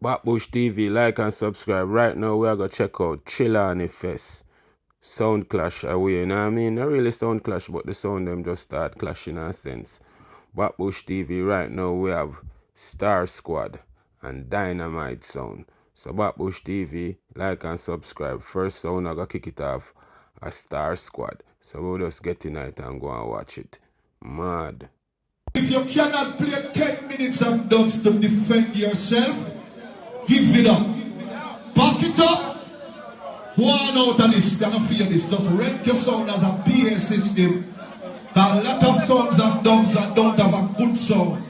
Backbush TV, like and subscribe. Right now, we are going to check out Chillani Fest. Sound clash away, you know what I mean? Not really sound clash, but the sound them just start clashing in a sense. Backbush TV, right now, we have Star Squad and Dynamite sound. So Backbush TV, like and subscribe. First sound, I got kick it off a Star Squad. So we'll just get in it and go and watch it. Mad. If you cannot play 10 minutes of dubs to defend yourself, give it up. Back it up. One out of this, you're not fear this. Just rent your sound as a PA system. There a lot of sounds and dubs that don't have a good sound.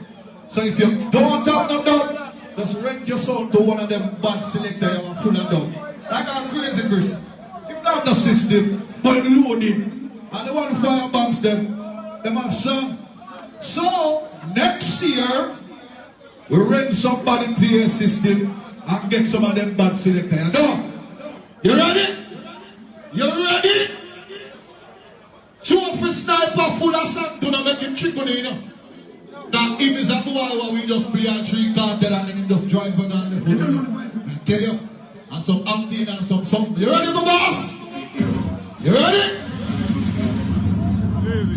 So if you don't have no dub, just rent your sound to one of them bad selectors you have full of dub. Like a crazy Chris. If not the system, but loading. And the one fire bombs them have some. So next year, we rent somebody PA system and get some of them bad selectors. You know? You ready? You ready? Two for sniper full of sand to make him trick on it, you know. That if it's a boy where we just play a 3 cartel and then he just drive on the foot. I tell you. And some empty and some. You ready, my boss? You ready?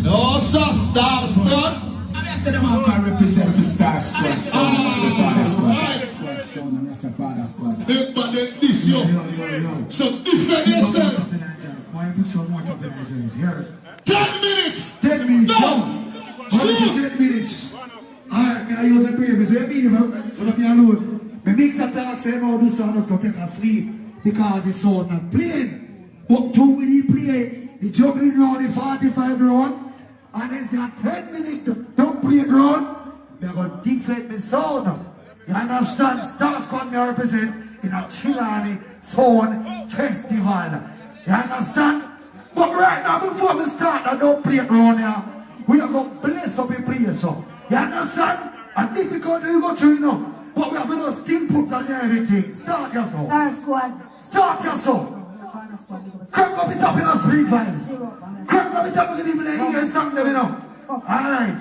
No, sir, Star Squad. I said them all can represent for Star Squad. But this yo. So defend yourself. Why put some more of the Nigerians here? 10 minutes. 10 minutes. No. Shoot. 10 minutes. Alright, I use a prayer. Because we're being alone. Me mix a talk say about this song is going to take a sleep because it's so not playing. But two when he play, the juggling round the 45 round, and then say a 10 minute don't play it round, we are going to defend the sound. You understand? Star Squad me represent in a Chillani Sound Festival. You understand? But right now, before we start, I don't play it round here. We are going to bless up a place. So. You understand? A difficulty you go through, you know. But we have to still put on everything. Start yourself. Star Squad. Start yourself. Crank up it up in the street vibes. Crank up it up because people ain't hear song them, you know. Alright.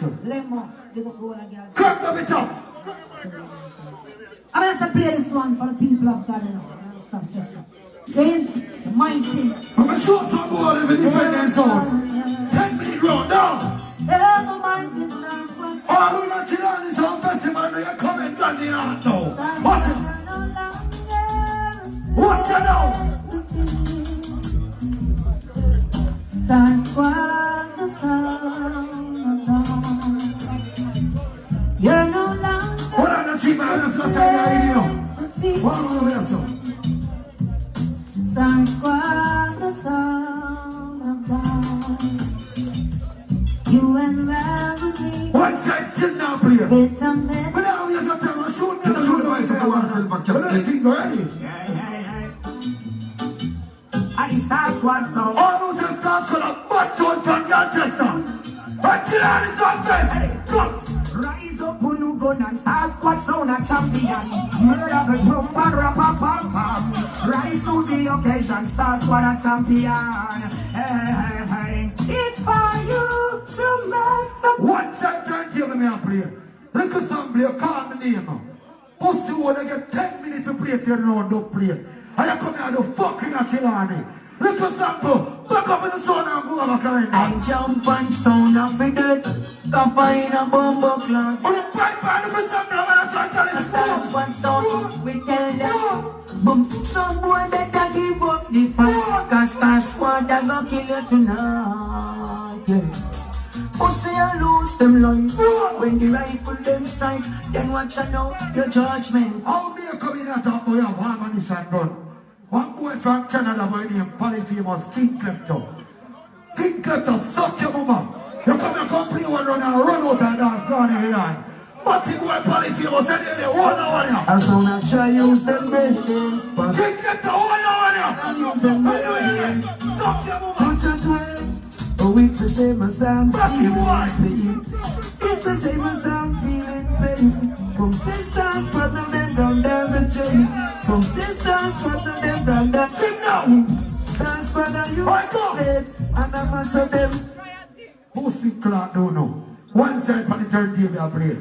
Crank up it up. I'm going to play this one for the people of God, you know. Saint, mighty. I'm a short time boy living in defendance zone. 10 minute round down. Ever mighty Star Squad. Oh, we're not chilling on this whole festival. I know you're coming down the heart now. Watch it. Watch it now. Star Squad, the sound of dawn. You're no longer. Hold on, let's see, man. Let's go say that, you know. One over there, so. Star Squad, the sound of dawn. You and Gravity. One side still now, player. With a minute. But now we have to tell us, shoot the fight for one. But everything ready. And Star Squad sound. All those Star Squad are butt on from Manchester. But you know this one first. Go. Rise up, Unu Gun and Star Squad sound a champion. Murder the group and rap-a-pam-pam. Rise to the occasion, Star Squad a champion. Hey. It's for you to make the... One side turn give me a play. Look at some play, call me name. Pussy will get 10 minutes to play till round, don't play. And you come here and do fucking a Chillani. Look at sample, back up in the sun and go over Carolina. I jump and sound of it dead. Kappa in a bumbo clock. On the pipe and look at sample, I'm going to start telling you. Star Squad sound, we tell them. Boom, some boy better give up the fight. Cause Star Squad are gonna kill you tonight. Yeah. Pussy and lose them life. When the rifle them strike, then watch out know your judgment. How do you come in and talk about your ammunition gun? One boy from Canada by the name Polyphemus King Klepto. King Klepto, suck your mama. You come and complain one run and run out and dance down the line. But the boy Polyphemus said they one hour now. As soon as I try use them men, King Klepto, one hour now. use them men. Suck your mama. Oh, it's the same as I'm feeling. It's the same as I'm feeling, baby. From this dance, but them down the chain. From this dance, but them down the Sing now. dance, but you I go. it, and I must have them. Pussy clock don't know. One side for the turntable I play.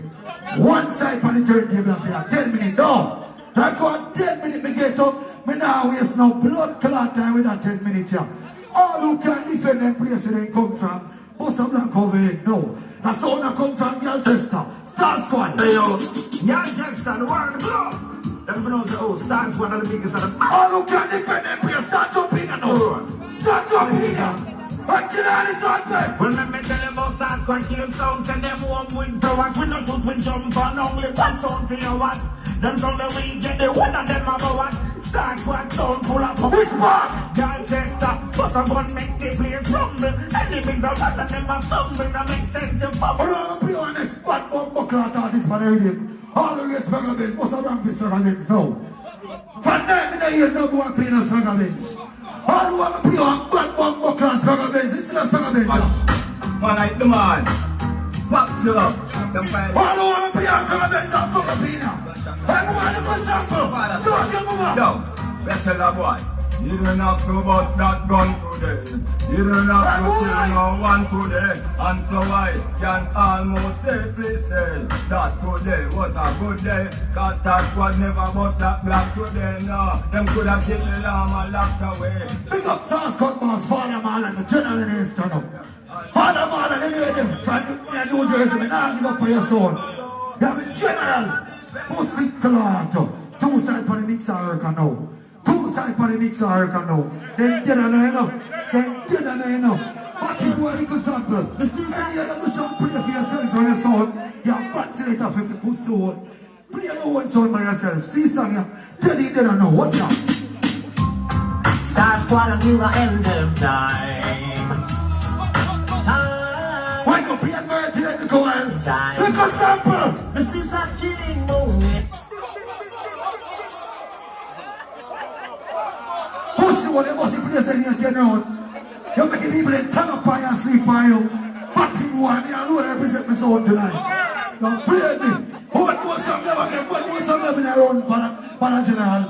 One side for the turntable I play. 10 minutes. No. Like on 10 minutes me get up, me now waste no blood clot time with that 10 minutes here. All who can defend them place where they come from, Bossa Blanco over here, no. That's how they come from Galchester, Star Squad. Hey yo, Galchester, the world, the blow. Them knows the old Star Squad are the biggest of them. All who can defend them place, start jumping and now. Start jumping here. Until all is on first. Well, let me tell them about Star Squad, kill sounds and them warm wind throwers. We no shoot, we jump on only one sound for your watch. Them from the weekend, they one of them have a watch. Star Squad sound full of which part? Galchester, but I'm gonna make the place rumble. Enemies are bad and them are stumble. That makes sense to bubble. I'm going to be on this bad bumbo clot artist for the rhythm. All the rest of the most of them is for the so. From them in the year, no one playing us for the all who want to play on bad bumbo class for the it's not for the man like the man. Pops you up. All who want to play on some of them are for the pina. I'm going to go sample. So I can move on. Yo, let's tell that boy. You don't have to bust that gun today. You don't have to kill no one today. And so I can almost safely say that today was a good day. Cause that squad never bust that black today. No, them could have killed the lamb and locked away. Big up Sars Cut Boss, Father Mal and the general in the stand up. Father Mal and any of them trying to do Jersey, but now give up for your soul. You have a general. Pussy clot. Two sides for the mixer hurricane now. Two sides for the mixer hurricane now. Then get on the end. Then get on the end. But you go a little sample. The season you have to some play for yourself on your soul. You have bad selector for the pussy soul. Play your own soul by yourself. See song you. Tell you they don't know. Watch out. Star Squad and you will end them time. Why not be a bird to let the go on? Time. Look a sample. This is a killing moment. Pussy, what they must place in your turn. You're making people that turn up on you and sleep on you. Batting one, me alone represent my soul tonight. Now play me. What was some never get? What was some never in a round, Pana General?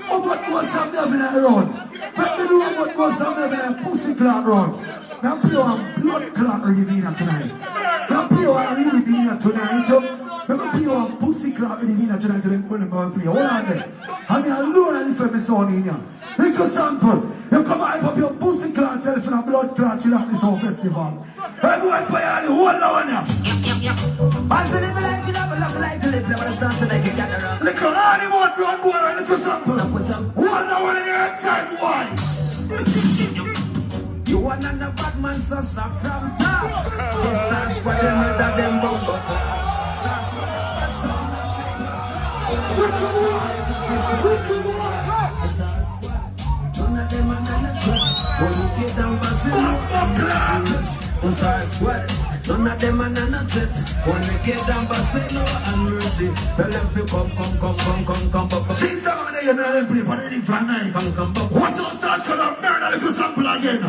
What was some never in a round? Let me do what was some never in a pussy clot round. Now play on blood clot Rivina tonight. Now play on Rivina tonight. Now play on pussy clot Rivina tonight. Then go and play. Hold on there. I mean alone I listen to my son in here. Little sample. You come and hype up your pussy clot self in a blood clot chill at this whole festival. Everyone fire the whole lot on you. I'm feeling like you love like to live, but I start to make it gather up. Little animal run boy and little sample. One now on the outside why? You want another bad man, so stop from top. Star Squad, them murder them bumbo. Star Squad, none of them are none of us. When we get down Barcelona, Star Squad, none of them are none of us. When we get down Barcelona and Mercy, tell them to come. Since I'm going to hear them play for the fan night, come. What's those stars called up there? Now little sample again.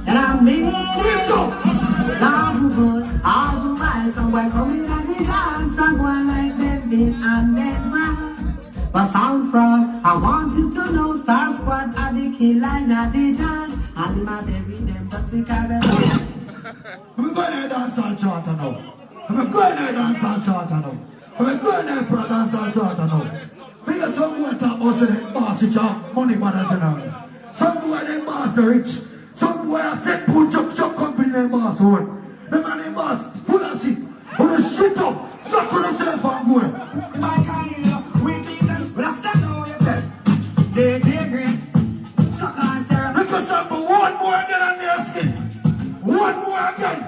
And I'm big, I'm good, all the miles, and we're coming and we dance, and one like them been and them man. But sound from, I want you to know, Star Squad are the killer at the dance, and they might bury them just because I'm going to dance on charter now. I'm going to dance on charter now. I'm going to for a dance on charter now. We got some more talk about saying boss which have money manager. Some boy them boss are rich. Some boy have set put chuck company them boss one. The man them boss full of shit. On the shit up, suck on yourself and go. Because I'm one more again on their skin. One more again.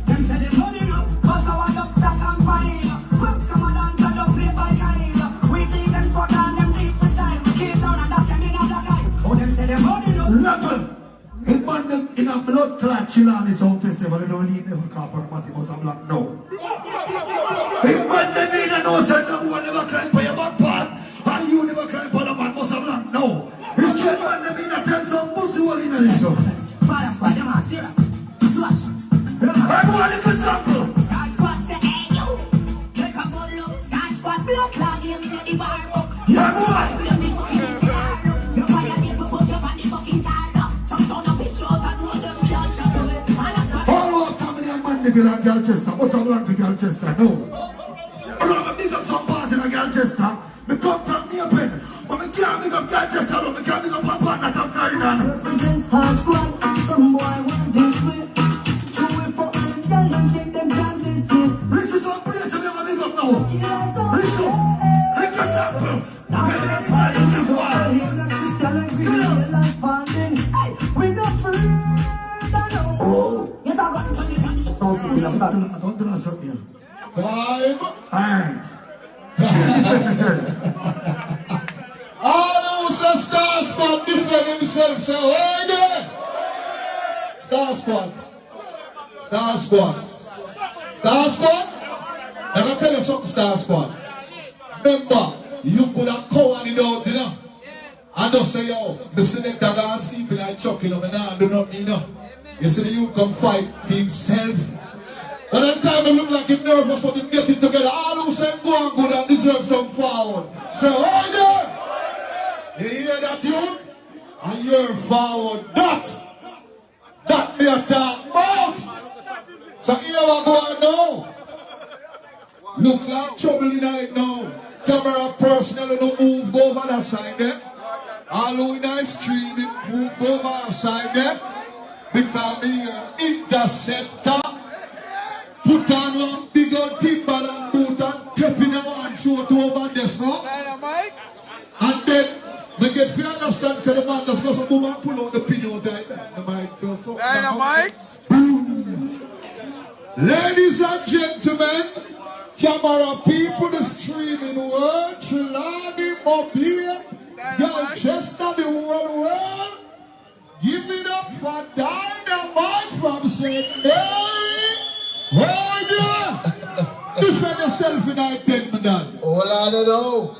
Them say the money no, cause I want up stack and fine. Folks come on and try to play by kind. We think them swag and them deep the style. Kids on and dash and in a black eye. Oh, them say the money no. Level. It man them in a blood clot chill on this own festival. They don't need never copper party but some black no. It man them in a no say no one never climb for your back part. And you never climb for the man but some black no. It's straight man them in a tell some pussy wall in a this one. Fire squad, them are zero. Slash. I want a little sample. Star Squad say, hey you. Take a good look. Star Squad blood clot game in the bar book. Yeah boy. Feel me fucking cigar. You fire them to put up on the fucking tar. Some son of a shot and roll them judge up to it. All our family and man live in Galchester. What's a land for Galchester? No. I don't have a big up some part in Galchester. Manchester. Me come from near pen. But me can't make up Manchester. Me can't make up a partner to carry on. Represent Star Squad. Some boy want this way. True it for them, tell them, take them down this way. Listen to some place you never make up now. Yes, Listen. Make a sample. now Get on the side of the wall. We're not free. Oh, you talk about it. Sounds good. I don't do something here. 5. Alright. All who's a Star Squad defend himself, say, hold it! Star Squad. Star Squad. Star Squad? I can tell you something, Star Squad. Remember, you could have covered it out, you know? And just say, yo, the selector gonna sleep like Chuck, you know, but now do not need, you know? You see the youth come fight for himself. But that time it look like he's nervous, but him get it together. All who say go and good and deserve some forward. Say, hold it! You hear that, youth? And you're forward. That me a talk about. So here we go on now. Look like trouble in it now. Camera personnel don't move, go over that side there. All who in the streaming, move, go over that side there. Because me here, interceptor. Put on one big old timber and boot and tap in one short over there, so. Dynamite. And then, we get to understand to the man that's going to move and pull out the pin out there. So. Dynamite. Boom. Ladies and gentlemen, camera people, the streaming world, Trelawney, Mobile, Manchester, the whole world. Give it up for Dynamite from St. Mary. Hold on. Defend yourself in that 10 minutes. All I don't know.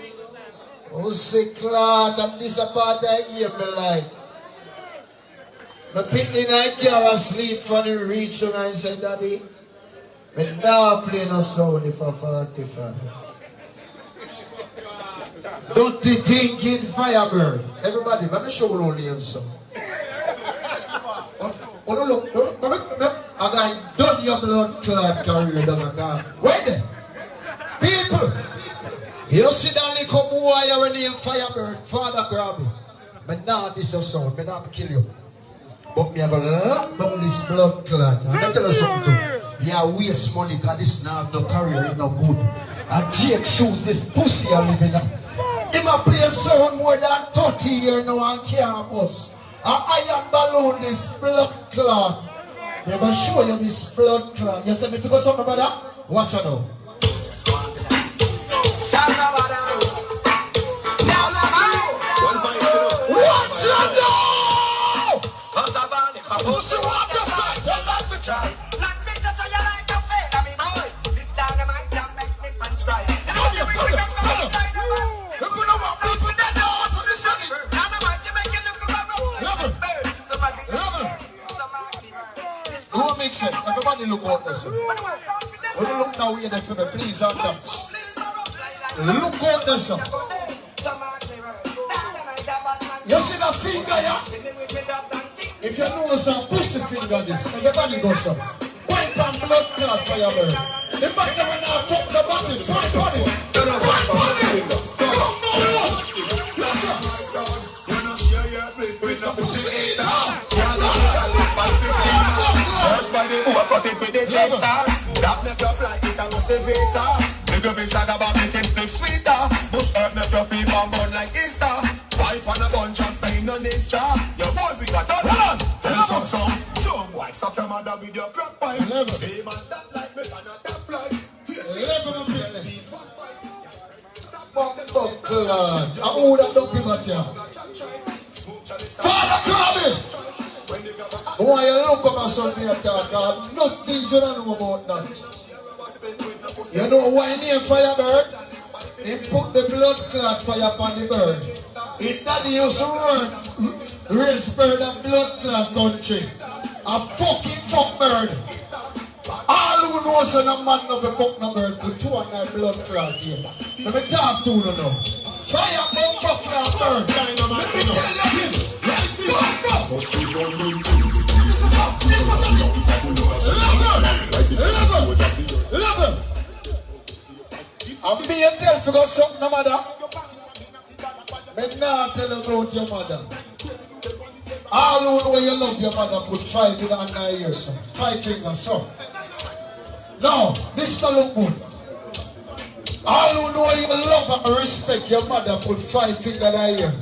Oh, sick lad, I'm disappointed I gave me life. My picnic night car asleep for the reach and I said, Daddy, but now play no sound for 45. Dirty thinking Firebird. Everybody, let me show you only him some. Oh, no, look, I'm going to done your blood clot career down the car. Wait there. People, you see that little boy your name Firebird, Father grab him. But now this is a sound, but not kill you. But me have a lot of this blood clot. I'm going to tell you something too. You waste money because this now have no career, it's no good. And Jake choose this pussy I live in. He might play a sound more than 30 years now on campus. And iron balloon this blood clot. They're going to show you this blood clot. You see me if you go something about that? Watch it now. Pussy walk the side, tell that to try. Like me to show you like a fade, I mean boy. This Dynamite can make me fans cry. Look at what people that know what's on the sunny. Dynamite, you make it look around. Who makes it? Everybody look out there, sir. When you look now here, for me, please, and dance. Look out there, sir. You see that finger, yeah? If you know some pussy finger this, everybody goes some. White and blood clot for your bird. The back there when I fuck the button, punch on it. White on it. You know share your split with the pussy eater. First body overcut it with the J-Star. That make you fly it and must have it, sir. Make you be sad about make it speak sweeter. Bush earth make you feel bomb burn like Easter. Five on a bunch of pain on this jar. Your boys we got done. Hold on. Tell some boy suck your mother with your crack pipe. Stay man that like me and a tap fly. Stop walking back, lad. I would have done him at you. Father Kirby. Boy, you look at my son here talk. Nothing you don't know about that. You know why he named Firebird? He put the blood clot fire upon the bird. If daddy used to raise bird and blood clot country. A fucking fuck bird. All who knows a man of a fuck no bird with 200 blood clot here. Let me talk to you now. Fire and fuck that bird. Let me tell you this. And me and tell you got something, no mother. Me not tell you about your mother. All who know you love your mother put 5 in her ears, son. 5 fingers, son. Now, this don't look good. All who know you love and respect your mother put 5 fingers in her ear.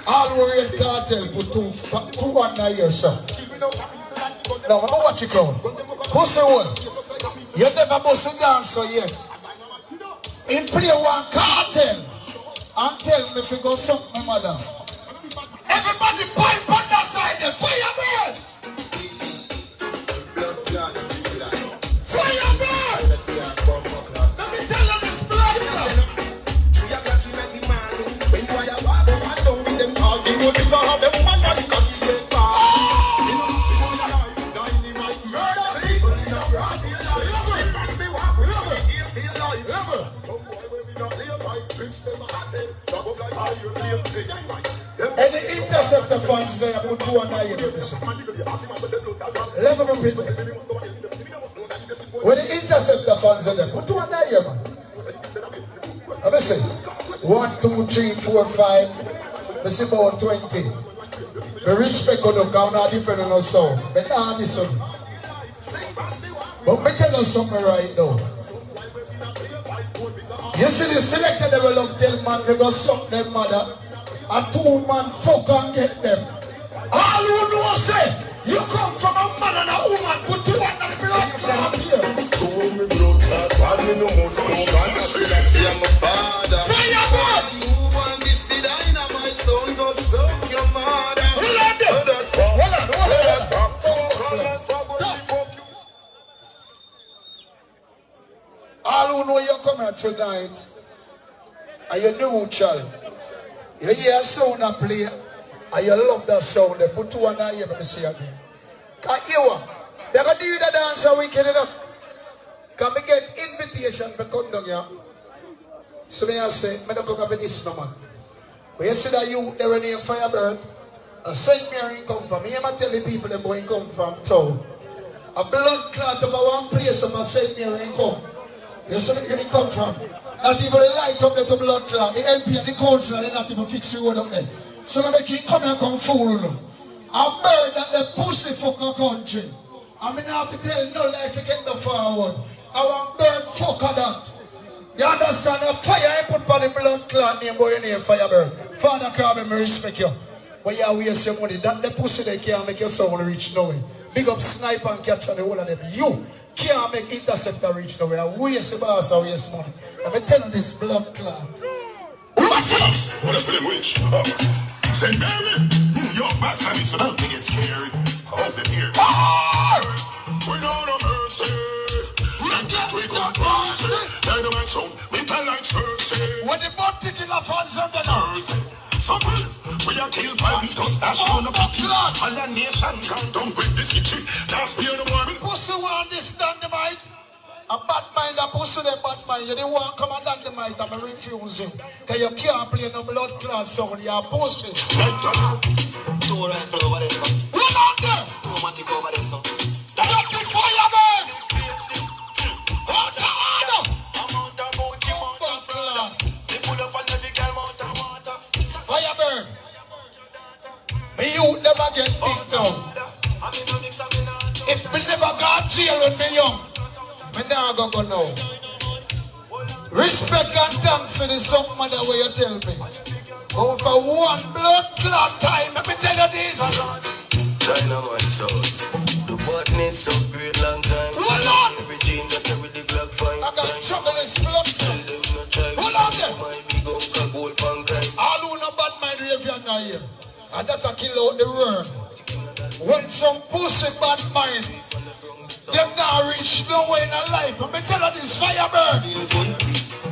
All who read cartel put 2 on her ear, son. Now, I'm watch you crowd. Pussy one. You never bust a dancer yet. He play one cartel and tell me if you go suck my mother. Everybody pipe on that side, the firebird! Firebird! Let me tell you this blood clot. Any interceptor fans there put 2 on the ear. Level people. When the interceptor fans are there, put 2 on the ear, man. Let me see. 1, 2, 3, 4, 5. I see about 20. The respect on them, I'm not different on us sound. But now listen. But me tell you something right now. You see the selector they will love tell man they go suck them mother. And 2 man fuck and get them. All who know say you come from a man and a woman put 2 under the blood from here. Me blood clot, bad me no more smoke. And I still see I'm a father. Firebird! You want this the dynamite sound go suck your mother. Hold on there. All who know you come here tonight and you neutral. You hear a sound and play and you love that sound. They put 2 on that ear, let me see again. Can you hear? They're going to do the dance a weekend enough. Can we get invitation to come down here? So me I say, I don't come for this no man. When you see that you, they were named Firebird, and St. Mary come from. Me I tell the people them going come from town. A blood clot over one place of St. Mary come. You see where they come from. Not even the light up there to blood clot. The MP and the council, they not even fix the road up there. So they make it come and come fool. A bird that the pussy fuck a country. I mean I have to tell no life to get no forward. I want bird fuck of that. You understand? The fire I put on the blood clot name boy name Firebird. Father Crab, me respect you. When you waste your money, that the pussy they can't make your soul reach nowhere. Big up sniper and catch on the whole of them. You can't make interceptor reach nowhere. I waste the boss, I waste money. Let me tell you this blood clot. Watch out! What up with them witch? St. Mary, your bastard is about to get scary. Hold them here. We know no mercy. We come mercy. Dynamite sound, we tell like mercy. When the butt ticking off on something Mercy. So we are killed by we just dash on the back. And the nation can't down with this kitchen. That's beer the morning. pussy want this Dynamite. A bad mind, a pussy the bad mind. You didn't want to come and Dynamite and I refuse you. Because you can't play no blood clot sound. You're a pussy. Two rifle over there, son. Run out there. Romantic over there, son. That's the Firebird. Hold the order. Blood clot. Firebird. Me youth never get big down. If me never got jail when me young, me now go now. Respect and thanks for the something mother way you tell me. But for one blood clot time, let me tell you this. Dynamite sound. The button is so great long time. Hold on. Every jean that I really glad fine. I got trouble this blood clot. Them no try. Hold on there. My big uncle gold pan crime. All who know bad mind ravia now here. And that a kill out the world. When some pussy bad mind, them now reach nowhere in a life. Let me tell you this Firebird.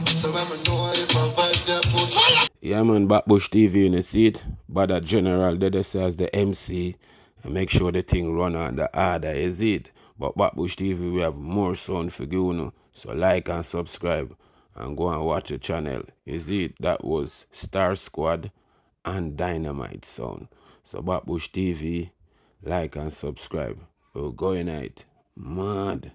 So when we know if I vibe that push. Yeah man, Backbush TV, you see it? But that general, they say as the MC, and make sure the thing run on the order, is it? But Backbush TV, we have more sound for you, know? So like and subscribe, and go and watch the channel, is it? That was Star Squad and Dynamite sound. So Backbush TV, like and subscribe. We're going at mad.